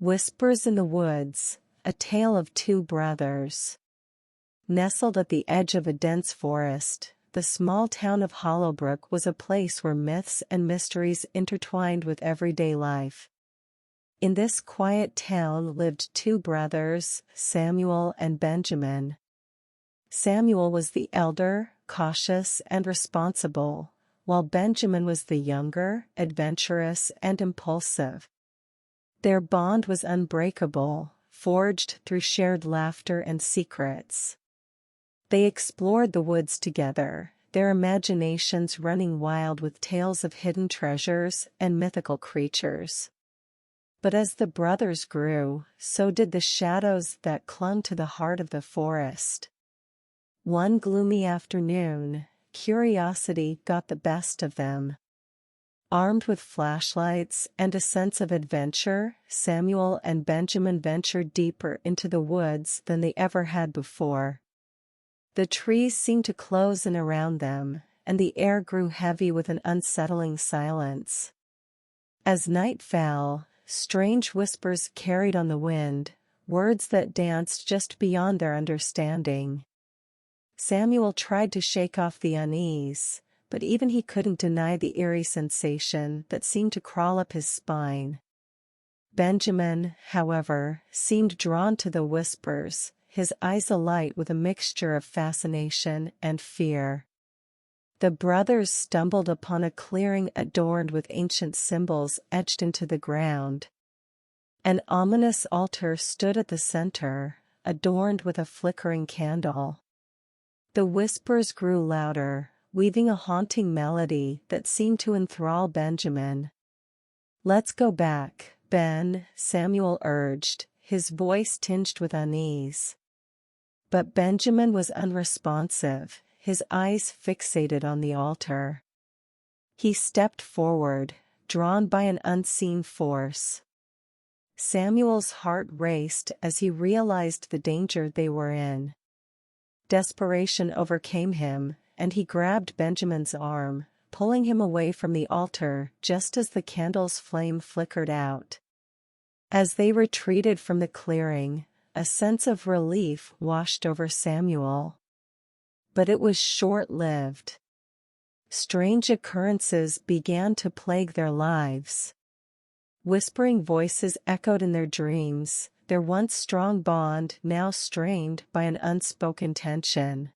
Whispers in the Woods, a tale of two brothers. Nestled at the edge of a dense forest, the small town of Hollowbrook was a place where myths and mysteries intertwined with everyday life. In this quiet town lived two brothers, Samuel and Benjamin. Samuel was the elder, cautious and responsible, while Benjamin was the younger, adventurous and impulsive. Their bond was unbreakable, forged through shared laughter and secrets. They explored the woods together, their imaginations running wild with tales of hidden treasures and mythical creatures. But as the brothers grew, so did the shadows that clung to the heart of the forest. One gloomy afternoon, curiosity got the best of them. Armed with flashlights and a sense of adventure, Samuel and Benjamin ventured deeper into the woods than they ever had before. The trees seemed to close in around them, and the air grew heavy with an unsettling silence. As night fell, strange whispers carried on the wind, words that danced just beyond their understanding. Samuel tried to shake off the unease, but even he couldn't deny the eerie sensation that seemed to crawl up his spine. Benjamin, however, seemed drawn to the whispers, his eyes alight with a mixture of fascination and fear. The brothers stumbled upon a clearing adorned with ancient symbols etched into the ground. An ominous altar stood at the center, adorned with a flickering candle. The whispers grew louder, weaving a haunting melody that seemed to enthrall Benjamin. "Let's go back, Ben," Samuel urged, his voice tinged with unease. But Benjamin was unresponsive, his eyes fixated on the altar. He stepped forward, drawn by an unseen force. Samuel's heart raced as he realized the danger they were in. Desperation overcame him, and he grabbed Benjamin's arm, pulling him away from the altar just as the candle's flame flickered out. As they retreated from the clearing, a sense of relief washed over Samuel. But it was short-lived. Strange occurrences began to plague their lives. Whispering voices echoed in their dreams, their once strong bond now strained by an unspoken tension.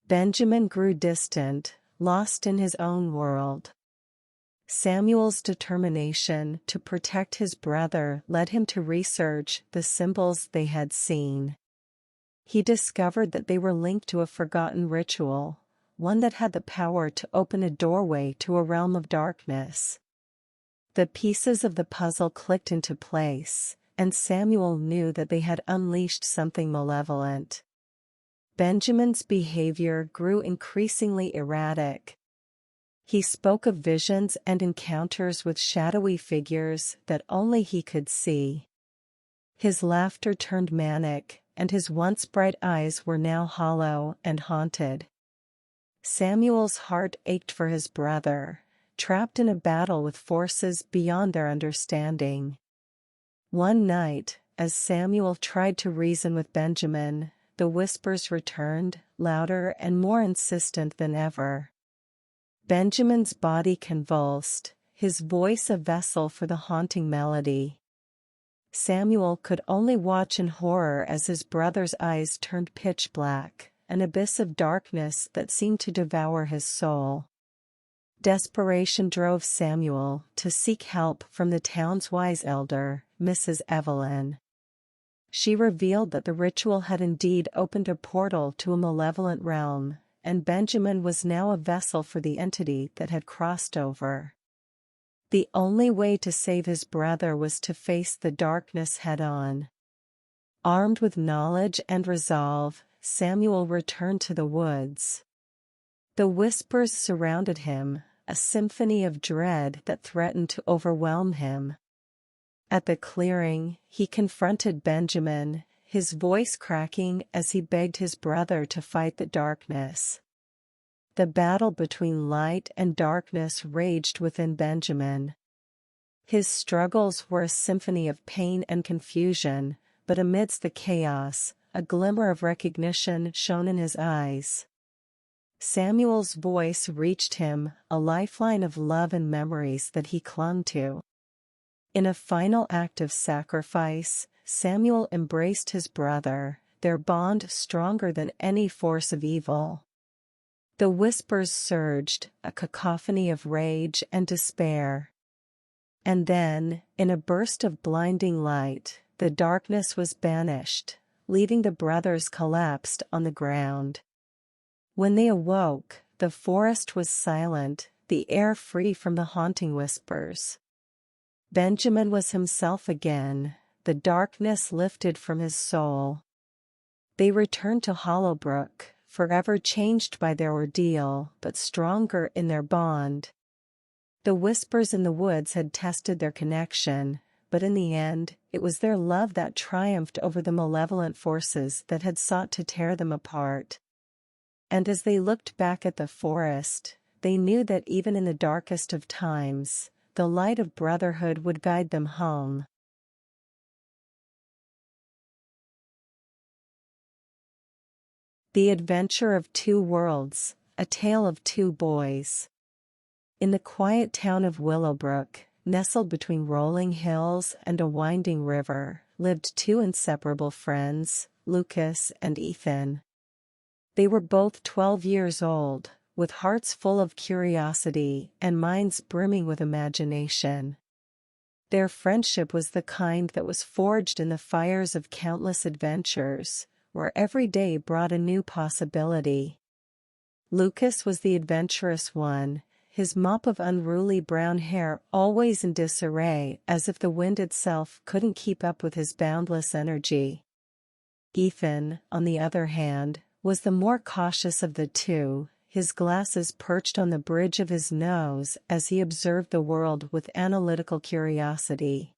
Benjamin grew distant, lost in his own world. Samuel's determination to protect his brother led him to research the symbols they had seen. He discovered that they were linked to a forgotten ritual, one that had the power to open a doorway to a realm of darkness. The pieces of the puzzle clicked into place, and Samuel knew that they had unleashed something malevolent. Benjamin's behavior grew increasingly erratic. He spoke of visions and encounters with shadowy figures that only he could see. His laughter turned manic, and his once bright eyes were now hollow and haunted. Samuel's heart ached for his brother, trapped in a battle with forces beyond their understanding. One night, as Samuel tried to reason with Benjamin, the whispers returned, louder and more insistent than ever. Benjamin's body convulsed, his voice a vessel for the haunting melody. Samuel could only watch in horror as his brother's eyes turned pitch black, an abyss of darkness that seemed to devour his soul. Desperation drove Samuel to seek help from the town's wise elder, Mrs. Evelyn. She revealed that the ritual had indeed opened a portal to a malevolent realm, and Benjamin was now a vessel for the entity that had crossed over. The only way to save his brother was to face the darkness head-on. Armed with knowledge and resolve, Samuel returned to the woods. The whispers surrounded him, a symphony of dread that threatened to overwhelm him. At the clearing, he confronted Benjamin, his voice cracking as he begged his brother to fight the darkness. The battle between light and darkness raged within Benjamin. His struggles were a symphony of pain and confusion, but amidst the chaos, a glimmer of recognition shone in his eyes. Samuel's voice reached him, a lifeline of love and memories that he clung to. In a final act of sacrifice, Samuel embraced his brother, their bond stronger than any force of evil. The whispers surged, a cacophony of rage and despair. And then, in a burst of blinding light, the darkness was banished, leaving the brothers collapsed on the ground. When they awoke, the forest was silent, the air free from the haunting whispers. Benjamin was himself again, the darkness lifted from his soul. They returned to Hollowbrook, forever changed by their ordeal, but stronger in their bond. The whispers in the woods had tested their connection, but in the end, it was their love that triumphed over the malevolent forces that had sought to tear them apart. And as they looked back at the forest, they knew that even in the darkest of times, the light of brotherhood would guide them home. The Adventure of Two Worlds, A Tale of Two Boys. In the quiet town of Willowbrook, nestled between rolling hills and a winding river, lived two inseparable friends, Lucas and Ethan. They were both 12 years old, with hearts full of curiosity and minds brimming with imagination. Their friendship was the kind that was forged in the fires of countless adventures, where every day brought a new possibility. Lucas was the adventurous one, his mop of unruly brown hair always in disarray, as if the wind itself couldn't keep up with his boundless energy. Ethan, on the other hand, was the more cautious of the two, his glasses perched on the bridge of his nose as he observed the world with analytical curiosity.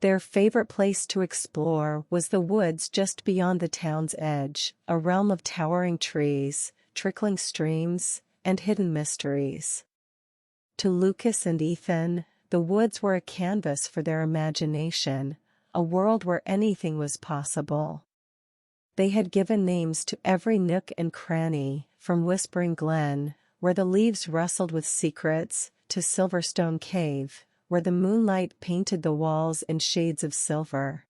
Their favorite place to explore was the woods just beyond the town's edge, a realm of towering trees, trickling streams, and hidden mysteries. To Lucas and Ethan, the woods were a canvas for their imagination, a world where anything was possible. They had given names to every nook and cranny, from Whispering Glen, where the leaves rustled with secrets, to Silverstone Cave, where the moonlight painted the walls in shades of silver.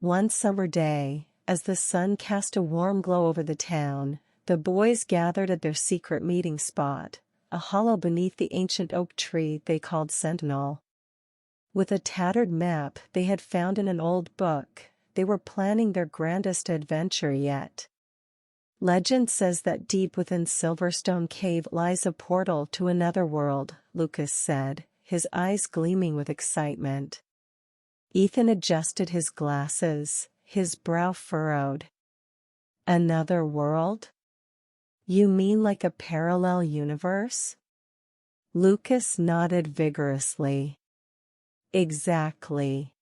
One summer day, as the sun cast a warm glow over the town, the boys gathered at their secret meeting spot, a hollow beneath the ancient oak tree they called Sentinel. With a tattered map they had found in an old book, they were planning their grandest adventure yet. Legend says that deep within Silverstone Cave lies a portal to another world, Lucas said, his eyes gleaming with excitement. Ethan adjusted his glasses, his brow furrowed. Another world? You mean like a parallel universe? Lucas nodded vigorously. Exactly.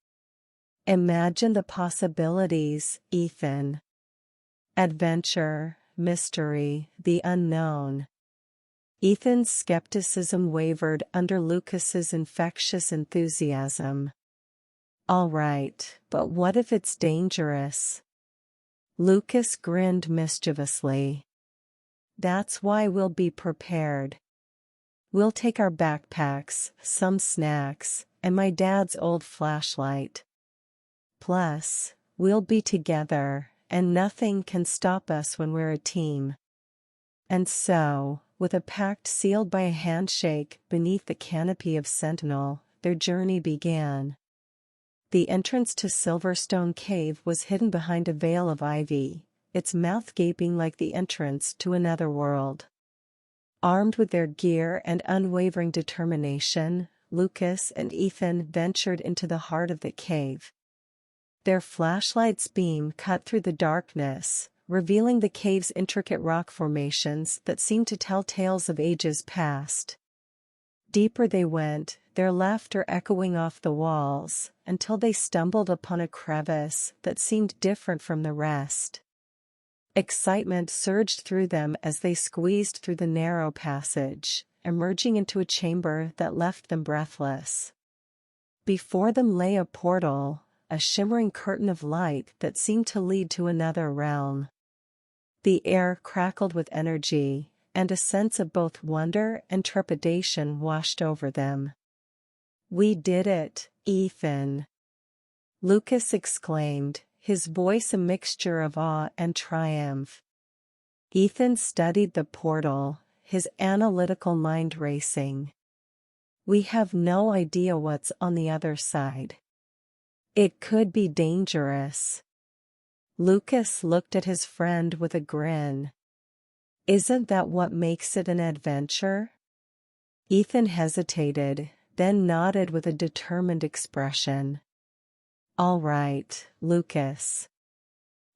Imagine the possibilities, Ethan. Adventure, mystery, the unknown. Ethan's skepticism wavered under Lucas's infectious enthusiasm. All right, but what if it's dangerous? Lucas grinned mischievously. That's why we'll be prepared. We'll take our backpacks, some snacks, and my dad's old flashlight. Plus, we'll be together, and nothing can stop us when we're a team. And so, with a pact sealed by a handshake beneath the canopy of Sentinel, their journey began. The entrance to Silverstone Cave was hidden behind a veil of ivy, its mouth gaping like the entrance to another world. Armed with their gear and unwavering determination, Lucas and Ethan ventured into the heart of the cave. Their flashlight's beam cut through the darkness, revealing the cave's intricate rock formations that seemed to tell tales of ages past. Deeper they went, their laughter echoing off the walls, until they stumbled upon a crevice that seemed different from the rest. Excitement surged through them as they squeezed through the narrow passage, emerging into a chamber that left them breathless. Before them lay a portal, a shimmering curtain of light that seemed to lead to another realm. The air crackled with energy, and a sense of both wonder and trepidation washed over them. "We did it, Ethan!" Lucas exclaimed, his voice a mixture of awe and triumph. Ethan studied the portal, his analytical mind racing. "We have no idea what's on the other side. It could be dangerous." Lucas looked at his friend with a grin. "Isn't that what makes it an adventure?" Ethan hesitated, then nodded with a determined expression. "All right, Lucas."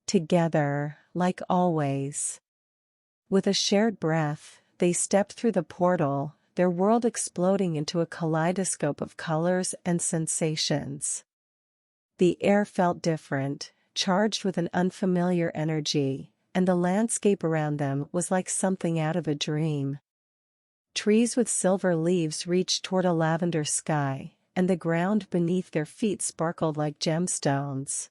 Together, like always. With a shared breath, they stepped through the portal, their world exploding into a kaleidoscope of colors and sensations. The air felt different, charged with an unfamiliar energy, and the landscape around them was like something out of a dream. Trees with silver leaves reached toward a lavender sky, and the ground beneath their feet sparkled like gemstones.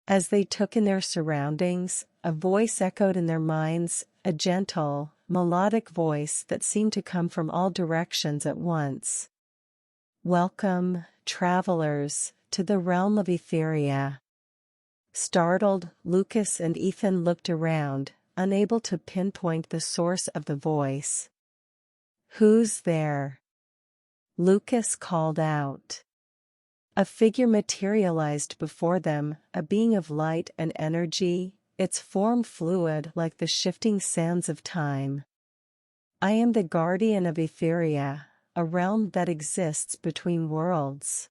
As they took in their surroundings, a voice echoed in their minds, a gentle, melodic voice that seemed to come from all directions at once. "Welcome, travelers, to the realm of Etheria." Startled, Lucas and Ethan looked around, unable to pinpoint the source of the voice. "Who's there?" Lucas called out. A figure materialized before them, a being of light and energy, its form fluid like the shifting sands of time. "I am the guardian of Etheria, a realm that exists between worlds.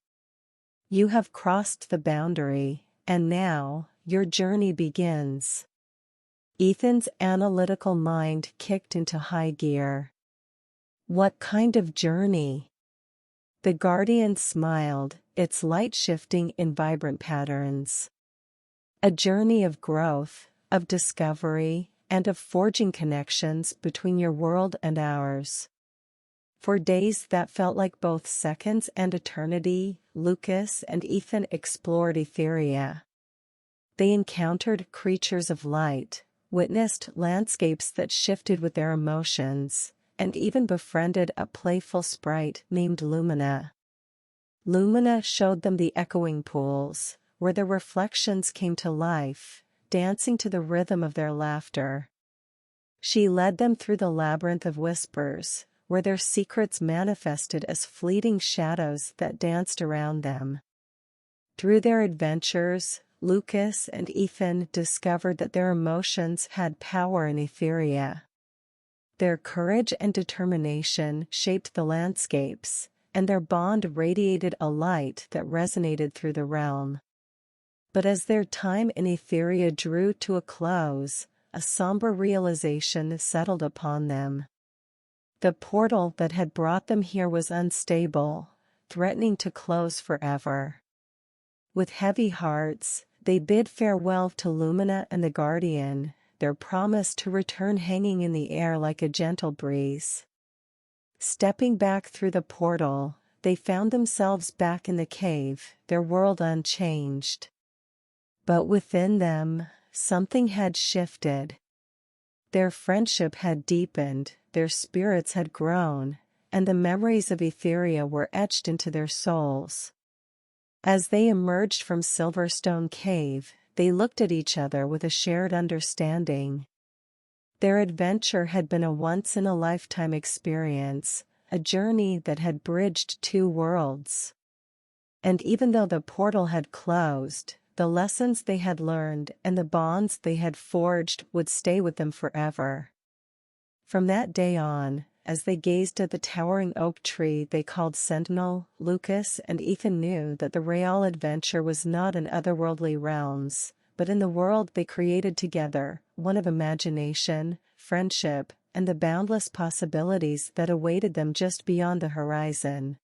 You have crossed the boundary, and now, your journey begins." Ethan's analytical mind kicked into high gear. "What kind of journey?" The guardian smiled, its light shifting in vibrant patterns. "A journey of growth, of discovery, and of forging connections between your world and ours." For days that felt like both seconds and eternity, Lucas and Ethan explored Etheria. They encountered creatures of light, witnessed landscapes that shifted with their emotions, and even befriended a playful sprite named Lumina. Lumina showed them the echoing pools, where their reflections came to life, dancing to the rhythm of their laughter. She led them through the labyrinth of whispers, where their secrets manifested as fleeting shadows that danced around them. Through their adventures, Lucas and Ethan discovered that their emotions had power in Etheria. Their courage and determination shaped the landscapes, and their bond radiated a light that resonated through the realm. But as their time in Etheria drew to a close, a somber realization settled upon them. The portal that had brought them here was unstable, threatening to close forever. With heavy hearts, they bid farewell to Lumina and the Guardian, their promise to return hanging in the air like a gentle breeze. Stepping back through the portal, they found themselves back in the cave, their world unchanged. But within them, something had shifted. Their friendship had deepened, their spirits had grown, and the memories of Etheria were etched into their souls. As they emerged from Silverstone Cave, they looked at each other with a shared understanding. Their adventure had been a once-in-a-lifetime experience, a journey that had bridged two worlds. And even though the portal had closed, the lessons they had learned and the bonds they had forged would stay with them forever. From that day on, as they gazed at the towering oak tree they called Sentinel, Lucas and Ethan knew that the real adventure was not in otherworldly realms, but in the world they created together, one of imagination, friendship, and the boundless possibilities that awaited them just beyond the horizon.